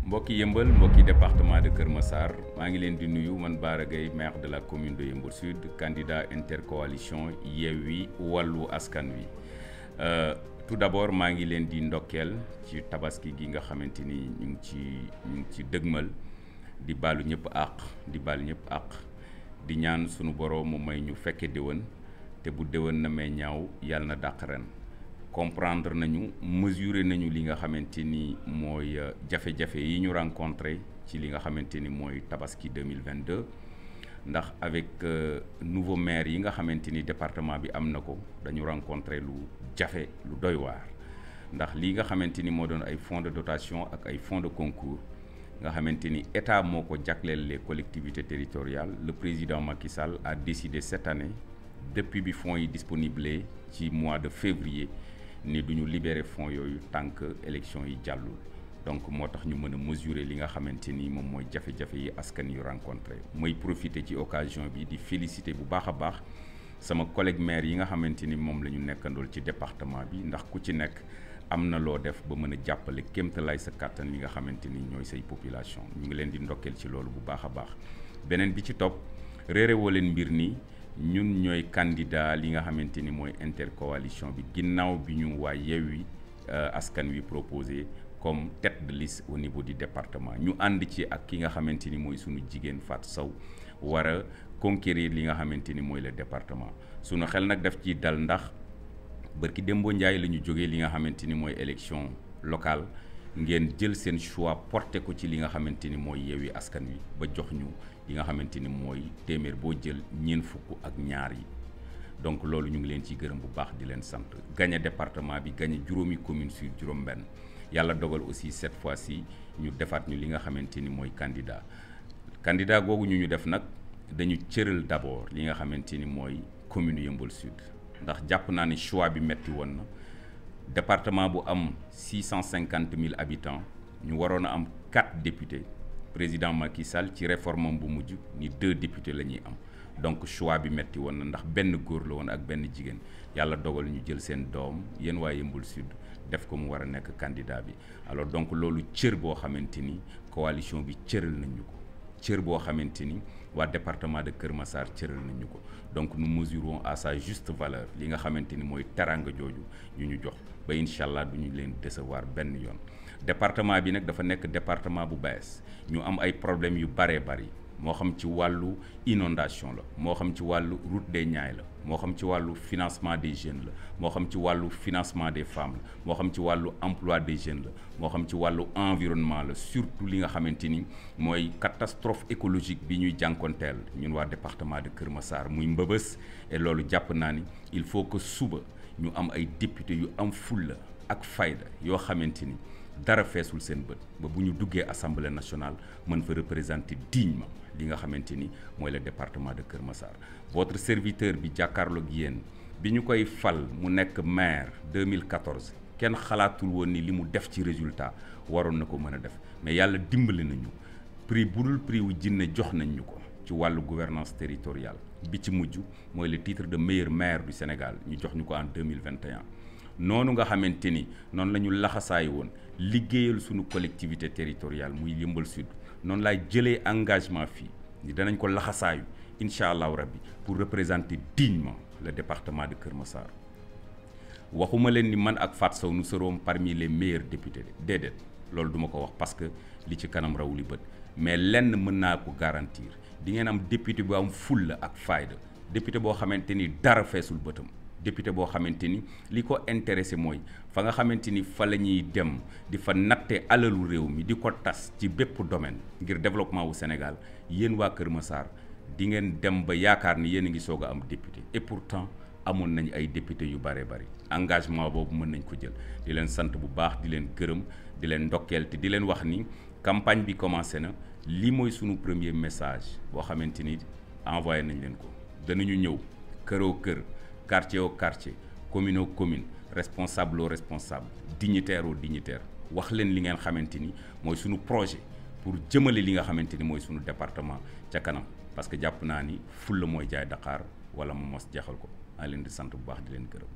mbokki yëmbal mbokki département de Kër Massar maa ngi leen di nuyu man Bara Gaye maire de la commune de Yeumbeul Sud candidat intercoalition Yewwi Wallu Askan Wi tout d'abord maa ngi leen di ndokkeel ci tabaski gi nga xamante ni ñu ngi ci dëgmal di baalu ñëpp àq di baal ñëpp àq di ñaan sunu borom mu may ñu fekke déwén te bu déwén na may ñaaw yàlla na dàq ren comprendre nañu mesurer nañu li nga xamante ni mooy jafe-jafe yi ñu rencontré ci li nga xamante ni mooy tabaski 2022 ndax avec nouveau maire yi nga xamante ni département bi am na ko dañu rencontré lu jafe lu doy waar ndax li nga xamante ni moo doon ay fonds de dotation ak ay fonds de concours nga xamante ni état moo ko jagleel les collectivités territoriales le président Macky Sall a décidé cette année depuis bi fonds yi disponible ci mois de février ni duñu libérer fonds yooyu tant que élection yi jàllul donc moo tax ñu mën a mesurer li nga xamante ni moom mooy jafe-jafe yi askan yu rencontré mooy profiter ci occasion bi di féliciter bu baax a baax sama collègue maire yi nga xamante ni moom la ñu nekkandool ci département bi ndax ku ci nekk am na loo def ba mën a jàppale kéemtalaay sa kàttan li nga xamante ni ñooy say population ñu ngi leen di ndokkeel ci loolu bu baax a baax beneen bi ci topp réere woo leen mbir nii ñun ñooy candidat li nga xamante ni mooy intercoalition bi ginnaaw bi ñu waa Yewwi Askan Wi proposé comme tête de liste au niveau du département ñu ànd ci ak ki nga xamante ni mooy sunu jigéen Fatou Sow war a conquérir li nga xamante ni mooy le département sunu xel nag daf ci dal ndax bërki Dembo Ndiaye la ñu jógee li nga xamante ni mooy élection locale ngeen jël seen choix porté ko ci li nga xamante ni mooy Yewwi Askan Wi ba jox ñu yi nga xamante ni mooy téeméer boo jël ñeent fukk ak ñaar yi donc loolu ñu ngi leen ciy gërëm bu baax di leen sant gagné département bi gagné juróomi commune sur juróom-benn yàlla dogal aussi cette fois-ci ñu defaat ñu li nga xamante ni mooy candidat googu ñu def nag dañu cëral d'abord li nga xamante ni mooy commune Yeumbeul Sud ndax jàpp naa ni choix bi metti woon na département bu am 650 000 habitants ñu waroon a am 4 députés président Macky Sall ci réforme bu mujj ni 2 députés la ñuy am donc choix bi metti woon na ndax benn góor la woon ak benn jigéen yàlla dogal ñu jël seen doom yéen waa Yeumbeul Sud def ko mu war a nekk candidat bi alors donc loolu cër boo xamante ni coalition bi cëral nañu ko cër boo xamante ni waa département de Kër Massar cëral nañu ko donc nous mesurons à sa juste valeur li nga xamante ni mooy teranga jooju ñu jox ba incha allah du ñu leen décevoir benn yoon département bi nag dafa nekk département bu bees ñu am ay problèmes yu bëree bëri moo xam ci wàllu inondation la moo xam ci wàllu route des Niayes la moo xam ci wàllu financement des jeunes la moo xam ci wàllu financement des femmes la moo xam ci wàllu emploi des jeunes la moo xam ci wàllu environnement la surtout li nga xamante ni mooy catastrophe écologique bi ñuy jànkonteel ñun waa département de Kër Massar muy mbëbës et loolu jàpp naa ni il faut que suba ñu am ay député yu am fulla ak fayda yoo xamante ni dara feesul seen bët ba bu ñu duggee assemblée nationale mën fa représenter dignement li nga xamante ni mooy le département de Kër Massar votre serviteur bi jàkkaarloog yéen bi ñu koy fal mu nekk maire 2014 kenn xalaatul woon ni li mu def ci résultat waroon na ko mën a def mais yàlla dimbali nañu prix bu dul prix wu jinne jox nañ ñu ko ci wàllu gouvernance territoriale bi ci mujj mooy le titre de meilleur maire du Sénégal ñu jox ñu ko en 2021 noonu nga xamante ni noonu la ñu laxasaay woon liggéeyal suñu collectivité territoriale muy Yeumbeul Sud noonu laay jëlee engagement fii ni danañ ko laxasaayu incha allahu rabbi pour représenter dignement le département de Kër Massar waxuma leen ni man ak Fatou Sow nous serons parmi les meilleurs députés déedéet loolu duma ko wax parce que li ci kanam raw li bët mais lenn mën naa ko garantir di ngeen am député bu am fulla ak fayda député boo xamante ni dara feesul bëtam député boo xamante ni li ko intéressé mooy fa nga xamante ni fa la ñuy dem di fa natte alalu réew mi di ko tas ci bépp domaine ngir développement wu Sénégal yéen waa Kër Massar di ngeen dem ba yaakaar ni yéen a ngi soog a am député et pourtant amoon nañ ay député yu bare bari engagement boobu mën nañ ko jël di leen sant bu baax di leen gërëm di leen ndokkeel te di leen wax ni campagne bi commencé na lii mooy sunu premier message boo xamante ni envoyé nañ leen ko danañu ñëw këroo kër quartier au quartier commune au commune responsable au responsable dignitaire au dignitaire wax leen li ngeen xamante ni mooy sunu projet pour jëmale li nga xamante ni mooy sunu département ca kanam parce que jàpp naa ni fulla mooy jaay Dakar wala mu mos jeexal ko maa leen di sant bu baax di leen gërëm